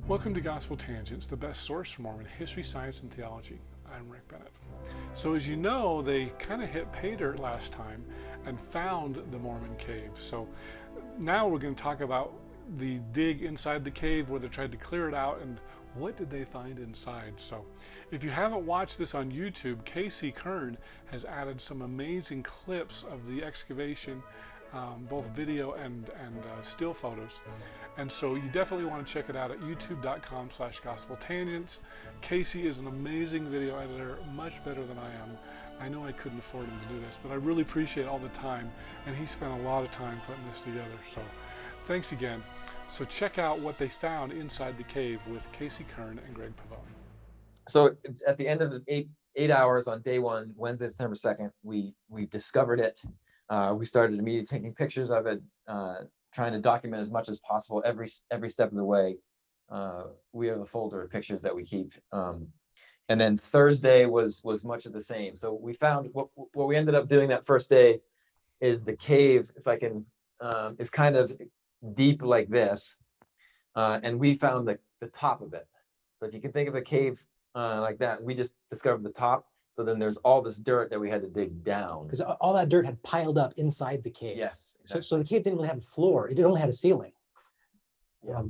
Welcome to Gospel Tangents, the best source for Mormon history, science, and theology. I'm Rick Bennett. So as you know, they kind of hit pay dirt last time and found the Mormon Cave. So now we're going to talk about the dig inside the cave where they tried to clear it out and what did they find inside. So if you haven't watched this on YouTube, Kern has added some amazing clips of the excavation, both video and still photos. And so you definitely want to check it out at youtube.com/gospeltangents. Casey is an amazing video editor, much better than I am. I know I couldn't afford him to do this, but I really appreciate all the time, and he spent a lot of time putting this together. So thanks again. So check out what they found inside the cave with Kern and Greg Pavone. So at the end of the eight hours on day one, Wednesday, September 2nd, we discovered it. We started immediately taking pictures of it, trying to document as much as possible every step of the way. We have a folder of pictures that we keep. And then Thursday was much of the same. So we found what we ended up doing that first day is the cave, if I can, is kind of deep like this. And we found the top of it. So if you can think of a cave like that, we just discovered the top. So then there's all this dirt that we had to dig down. Because all that dirt had piled up inside the cave. Yes. Exactly. So the cave didn't really have a floor. It only had a ceiling. Yeah.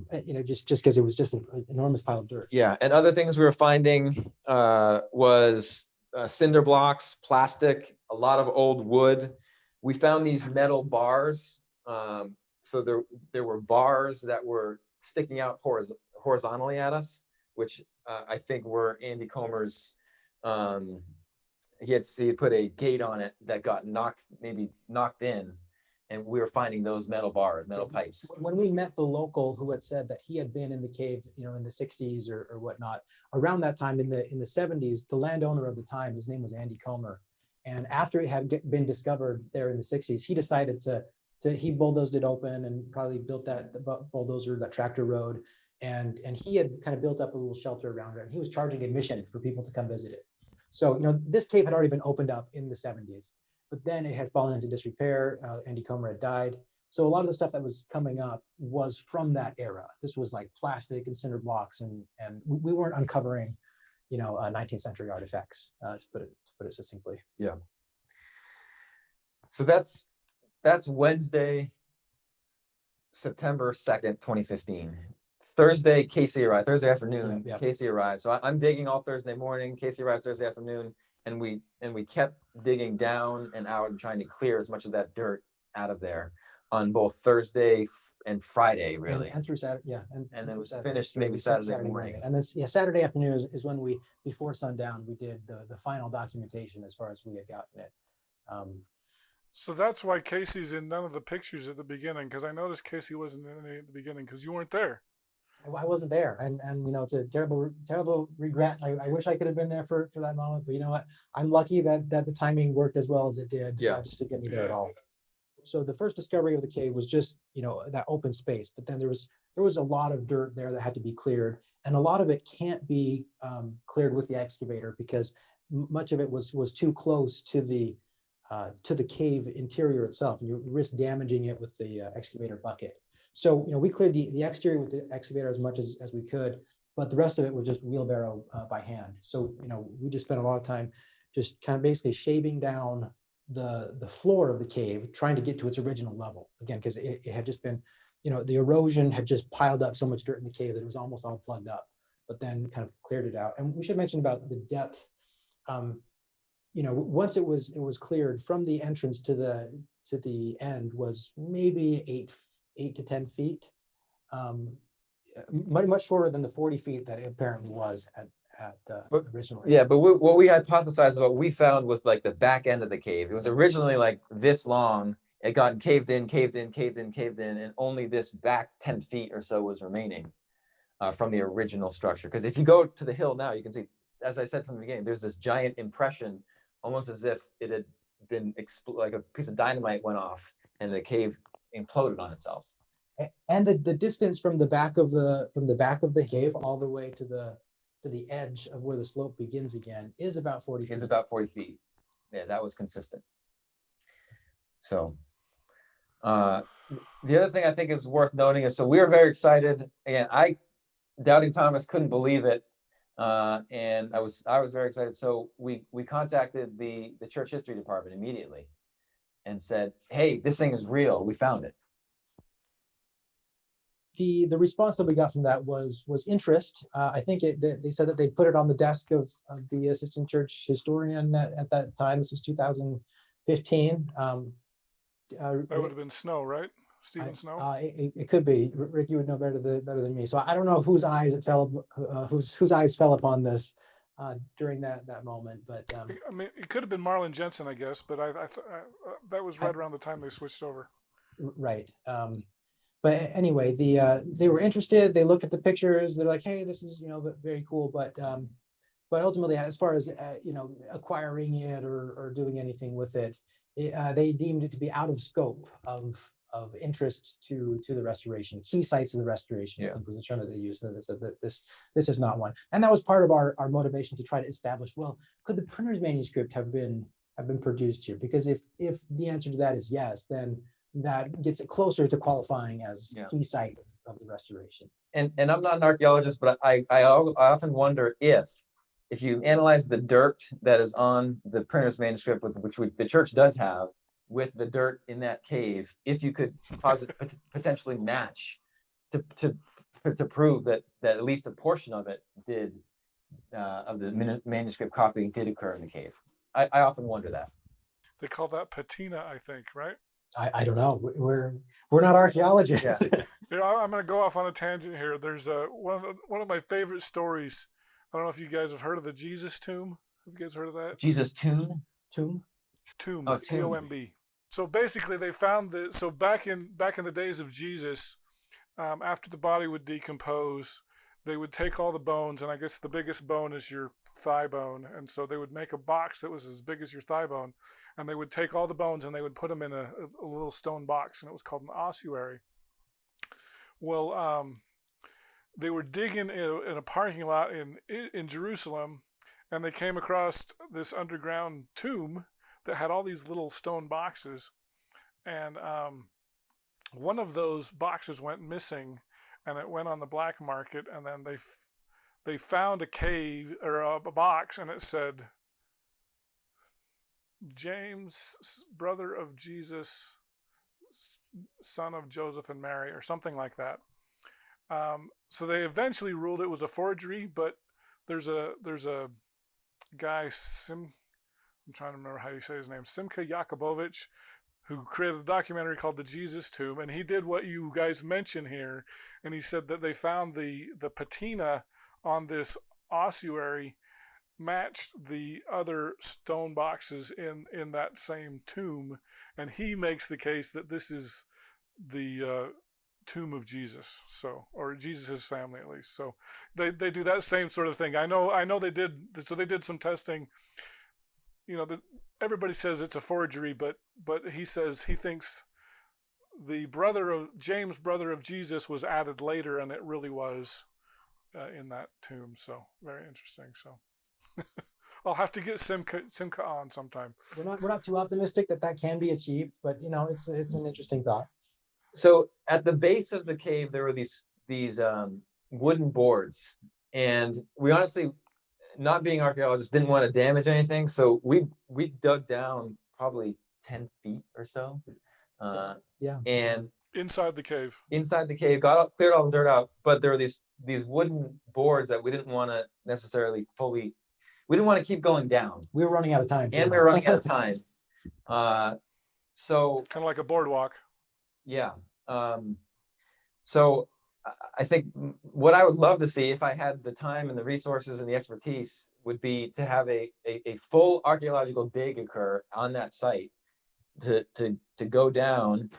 Just because it was just an enormous pile of dirt. Yeah. And other things we were finding was cinder blocks, plastic, a lot of old wood. We found these metal bars. So there were bars that were sticking out horizontally at us, which I think were Andy Comer's. He had put a gate on it that got knocked in, and we were finding those metal pipes. When we met the local who had said that he had been in the cave, in the 60s or whatnot, around that time in the 70s, the landowner of the time, his name was Andy Comer, and after it had been discovered there in the 60s, he decided he bulldozed it open and probably built that bulldozer, that tractor road, and he had kind of built up a little shelter around it, and he was charging admission for people to come visit it. So, this cave had already been opened up in the 70s, but then it had fallen into disrepair. Andy Comer had died. So a lot of the stuff that was coming up was from that era. This was like plastic and cinder blocks, and we weren't uncovering, 19th century artifacts, to put it succinctly. Yeah. So that's Wednesday, September 2nd, 2015. Thursday, Casey arrived. Thursday afternoon, yeah. Casey arrived. So I'm digging all Thursday morning. Casey arrives Thursday afternoon, and we kept digging down and out and trying to clear as much of that dirt out of there on both Thursday and Friday, really. And through Saturday, yeah. And then we finished maybe Saturday morning. And then Saturday afternoon is when we, before sundown, we did the final documentation as far as we had gotten it. So that's why Casey's in none of the pictures at the beginning, because I noticed Casey wasn't in any at the beginning because you weren't there. I wasn't there, and it's a terrible regret. I wish I could have been there for that moment, but you know what? I'm lucky that the timing worked as well as it did. Yeah. Just to get me there at all. So the first discovery of the cave was just that open space, but then there was a lot of dirt there that had to be cleared, and a lot of it can't be cleared with the excavator because much of it was too close to the cave interior itself, and you risk damaging it with the excavator bucket. So, we cleared the exterior with the excavator as much as we could, but the rest of it was just wheelbarrow by hand. So, we just spent a lot of time just kind of basically shaving down the floor of the cave, trying to get to its original level. Again, because it had just been, the erosion had just piled up so much dirt in the cave that it was almost all plugged up, but then kind of cleared it out. And we should mention about the depth. Once it was cleared from the entrance to the end was maybe 8 to 10 feet, much shorter than the 40 feet that it apparently was at originally. Yeah, but what we hypothesized about, what we found was like the back end of the cave. It was originally like this long. It got caved in, and only this back 10 feet or so was remaining from the original structure. Because if you go to the hill now, you can see, as I said from the beginning, there's this giant impression, almost as if it had been like a piece of dynamite went off and the cave imploded on itself. And the distance from the back of the cave all the way to the edge of where the slope begins again is about 40 feet. It's about 40 feet. Yeah, that was consistent. So the other thing I think is worth noting is, so we were very excited. Again, Doubting Thomas couldn't believe it. And I was very excited. So we contacted the church history department immediately and said, hey, this thing is real. We found it. The response that we got from that was interest. I think they said that they put it on the desk of the assistant church historian at that time. This was 2015. That would have been Snow, right? Stephen Snow. It could be. Rick, you would know better than me. So I don't know whose eyes it fell, whose eyes fell upon this during that moment. But I mean, it could have been Marlon Jensen, I guess. But that was right around the time they switched over. Right. But anyway, they were interested. They looked at the pictures. They're like, hey, this is very cool. But ultimately, as far as acquiring it or doing anything with it, they deemed it to be out of scope of interest to the restoration. Key sites of the restoration, I think, was the term that they used. They said that this is not one, and that was part of our motivation to try to establish, well, could the printer's manuscript have been produced here? Because if the answer to that is yes, then that gets it closer to qualifying as key site of the restoration. And I'm not an archaeologist, but I often wonder if you analyze the dirt that is on the printer's manuscript, which the church does have, with the dirt in that cave, if you could potentially match to prove that at least a portion of it of the manuscript copy did occur in the cave. I often wonder that. They call that patina, I think, right? I don't know. We're not archaeologists. Yeah. I'm going to go off on a tangent here. There's one of my favorite stories. I don't know if you guys have heard of the Jesus tomb. Have you guys heard of that? Jesus tomb? Tomb. Oh, Tomb. So basically, they found so back in the days of Jesus, after the body would decompose, they would take all the bones, and I guess the biggest bone is your thigh bone, and so they would make a box that was as big as your thigh bone, and they would take all the bones and they would put them in a little stone box, and it was called an ossuary. Well, they were digging in a parking lot in Jerusalem, and they came across this underground tomb that had all these little stone boxes, and one of those boxes went missing, and it went on the black market, and then they found a cave or a box, and it said, James, brother of Jesus, son of Joseph and Mary, or something like that. So they eventually ruled it was a forgery, but there's a guy, I'm trying to remember how you say his name, Simcha Yakubovich, who created a documentary called The Jesus Tomb, and he did what you guys mentioned here, and he said that they found the patina on this ossuary matched the other stone boxes in that same tomb, and he makes the case that this is the tomb of Jesus, or Jesus' family at least. So they do that same sort of thing. I know they did. So they did some testing. Everybody says it's a forgery, but he says he thinks the James, brother of Jesus, was added later, and it really was in that tomb. So very interesting. So I'll have to get Simca on sometime. We're not too optimistic that can be achieved, but it's an interesting thought. So at the base of the cave, there were these wooden boards, and we honestly, not being archaeologists, didn't want to damage anything, so we dug down probably 10 feet or so. And inside the cave, cleared all the dirt out, but there were these wooden boards that we didn't want to necessarily fully. We didn't want to keep going down. We were running out of time. And we were running out of time. So kind of like a boardwalk. Yeah. So I think what I would love to see, if I had the time and the resources and the expertise, would be to have a full archaeological dig occur on that site, to go down,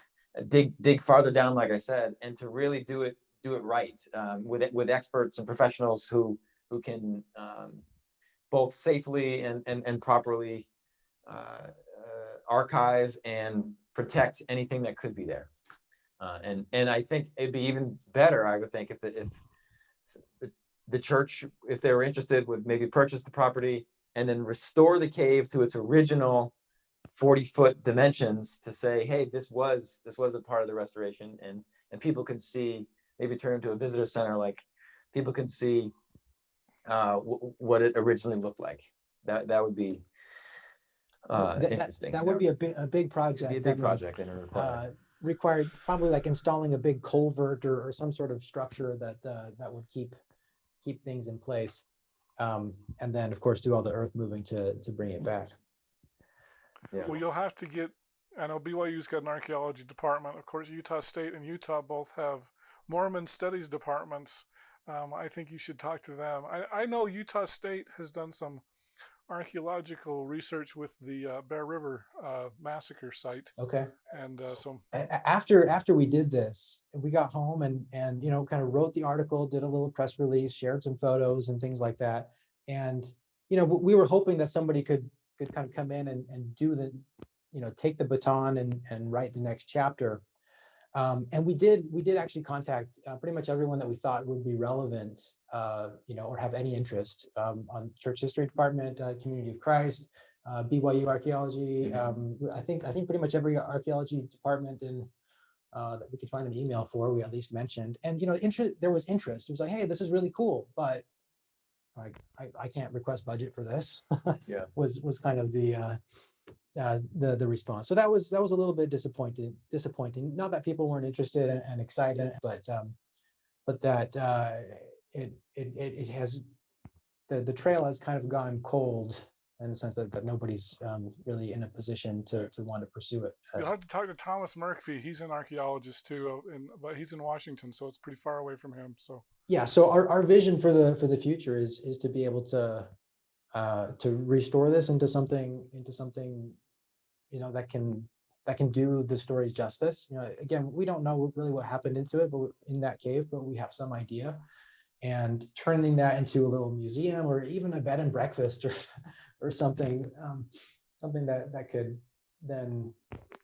dig farther down, like I said, and to really do it right, with experts and professionals who can both safely and properly archive and protect anything that could be there. And I think it'd be even better, I would think, if the church, if they were interested, would maybe purchase the property and then restore the cave to its original 40-foot dimensions, to say, hey, this was a part of the restoration, and people can see, maybe turn into a visitor center like people can see what it originally looked like. That would be interesting. That would be a big project. It'd be a big project and required probably like installing a big culvert or some sort of structure that would keep things in place, and then of course do all the earth moving to bring it back. Yeah. Well, you'll have to get. I know BYU's got an archaeology department. Of course, Utah State and Utah both have Mormon studies departments. I think you should talk to them. I know Utah State has done some archaeological research with the Bear River massacre site. Okay. And so after we did this, we got home and kind of wrote the article, did a little press release, shared some photos and things like that. And we were hoping that somebody could kind of come in and do the take the baton and write the next chapter. And we did actually contact pretty much everyone that we thought would be relevant, or have any interest, on Church History Department, Community of Christ, BYU Archaeology. I think pretty much every archaeology department that we could find an email for, we at least mentioned. And there was interest. It was like, hey, this is really cool, but I can't request budget for this. Yeah, was kind of the response. So that was a little bit disappointing. Not that people weren't interested and excited, but that it has the trail has kind of gone cold in the sense that nobody's really in a position to want to pursue it. You'll have to talk to Thomas Murphy. He's an archaeologist too, but he's in Washington, so it's pretty far away from him. So yeah. So our vision for the future is to be able to restore this into something that can do the stories justice. Again, we don't know really what happened into it, but in that cave, but we have some idea. And turning that into a little museum or even a bed and breakfast or something, something that could then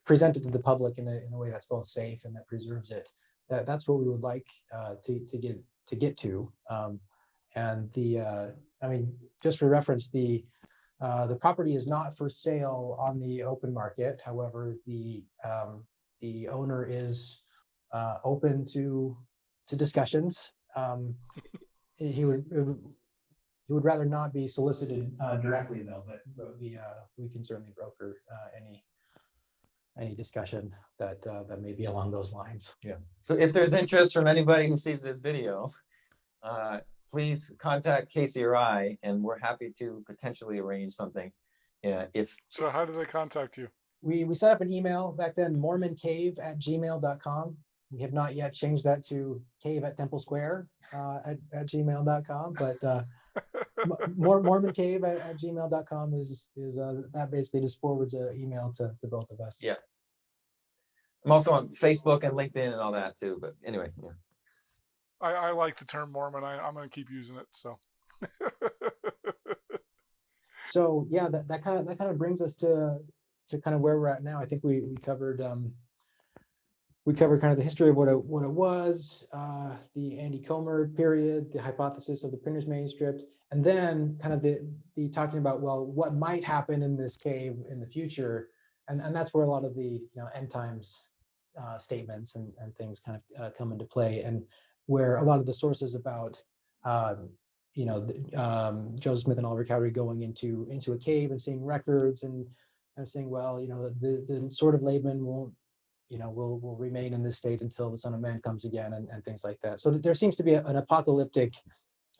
present it to the public in a way that's both safe and that preserves it. That's what we would like to get to. And just for reference, the property is not for sale on the open market. However, the owner is open to discussions. He would rather not be solicited directly though, but we can certainly broker any discussion that may be along those lines. Yeah. So if there's interest from anybody who sees this video, please contact Casey or I, and we're happy to potentially arrange something. So how did they contact you? We set up an email back then, mormoncave@gmail.com. We have not yet changed that to cave@templesquare at gmail.com, but mormoncave@gmail.com is that basically just forwards an email to both of us. Yeah. I'm also on Facebook and LinkedIn and all that too, but anyway, yeah. I like the term Mormon. I'm going to keep using it. So, so yeah, that kind of brings us to kind of where we're at now. I think we covered kind of the history of what it was, the Andy Comer period, the hypothesis of the printer's manuscript, and then kind of the talking about, well, what might happen in this cave in the future, and that's where a lot of the end times statements and things kind of come into play, and where a lot of the sources about Joseph Smith and Oliver Cowdery going into a cave and seeing records and saying, well, the sword of Laban will remain in this state until the Son of Man comes again, and things like that. So there seems to be an apocalyptic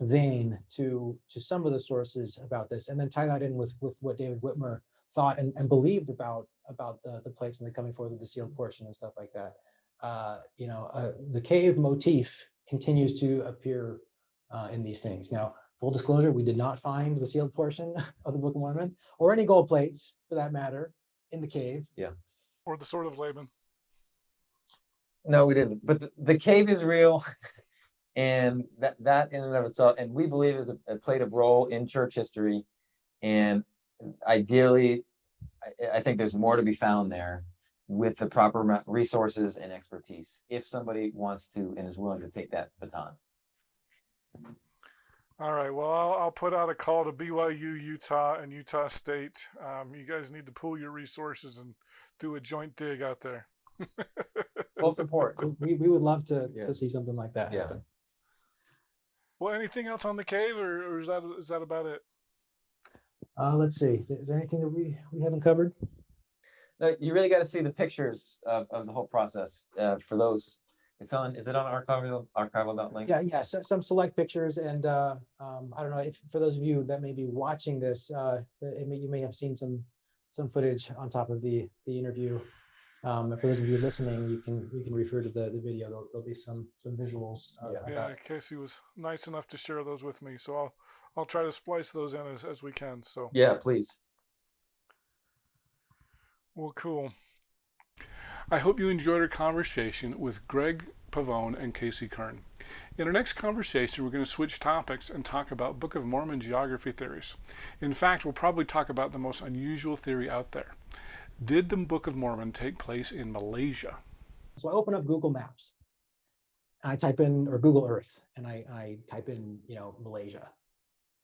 vein to some of the sources about this, and then tie that in with what David Whitmer thought and believed about the plates and the coming forth of the sealed portion and stuff like that. The cave motif continues to appear in these things. Now, full disclosure, we did not find the sealed portion of the Book of Mormon, or any gold plates for that matter, in the cave. Yeah. Or the sword of Laban. No, we didn't. But the cave is real, and that in and of itself, and we believe is played a role in church history. And ideally, I think there's more to be found there with the proper resources and expertise, if somebody wants to and is willing to take that baton. All right. Well, I'll put out a call to BYU, Utah, and Utah State. You guys need to pool your resources and do a joint dig out there. Full support. We would love to see something like that happen. Well, anything else on the cave, or is that about it? Let's see. Is there anything that we haven't covered? No, you really got to see the pictures of the whole process. For those, is it on archival.link? Yeah. Some select pictures, and I don't know if for those of you that may be watching this, you may have seen some footage on top of the interview. And for those of you listening, you can refer to the video. There'll be some visuals. Yeah, Casey was nice enough to share those with me, so I'll try to splice those in as we can. So yeah, please. Well, cool. I hope you enjoyed our conversation with Greg Pavone and Casey Kern. In our next conversation, we're going to switch topics and talk about Book of Mormon geography theories. In fact, we'll probably talk about the most unusual theory out there. Did the Book of Mormon take place in Malaysia? So I open up Google Maps, and I type in, or Google Earth, and I type in, Malaysia.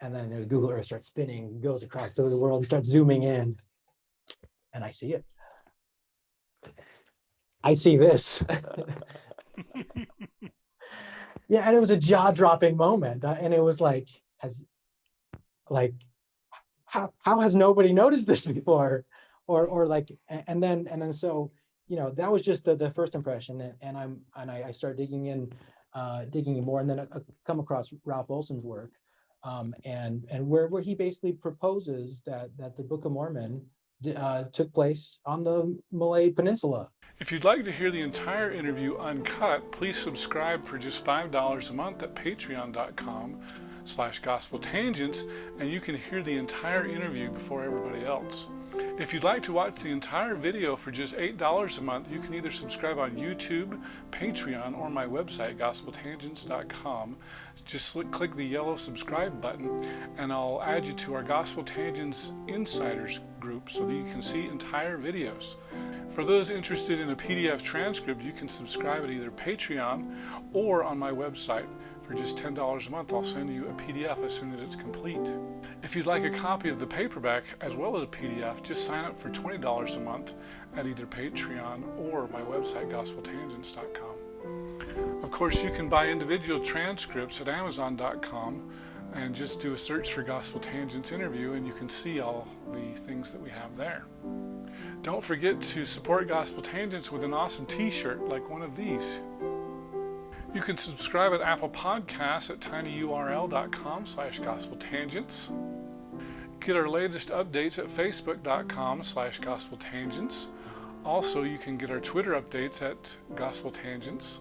And then there's Google Earth starts spinning, goes across the world, and starts zooming in. And I see it. I see this. Yeah, and it was a jaw-dropping moment. And it was like, how has nobody noticed this before? Or like, and then so, that was just the first impression. And I start digging in more, and then I come across Ralph Olson's work, and where he basically proposes that the Book of Mormon took place on the Malay Peninsula. If you'd like to hear the entire interview uncut, please subscribe for just $5 a month at patreon.com/gospeltangents, and you can hear the entire interview before everybody else. If you'd like to watch the entire video for just $8 a month, you can either subscribe on YouTube, Patreon, or my website, gospeltangents.com. Just click the yellow subscribe button, and I'll add you to our Gospel Tangents Insiders group so that you can see entire videos. For those interested in a PDF transcript, you can subscribe at either Patreon or on my website. For just $10 a month, I'll send you a PDF as soon as it's complete. If you'd like a copy of the paperback as well as a PDF, just sign up for $20 a month at either Patreon or my website, gospeltangents.com. Of course, you can buy individual transcripts at Amazon.com and just do a search for Gospel Tangents interview, and you can see all the things that we have there. Don't forget to support Gospel Tangents with an awesome t-shirt like one of these. You can subscribe at Apple Podcasts at tinyurl.com/gospeltangents. Get our latest updates at facebook.com/gospeltangents. Also, you can get our Twitter updates at Gospel Tangents.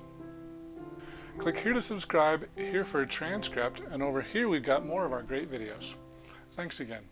Click here to subscribe, here for a transcript, and over here we've got more of our great videos. Thanks again.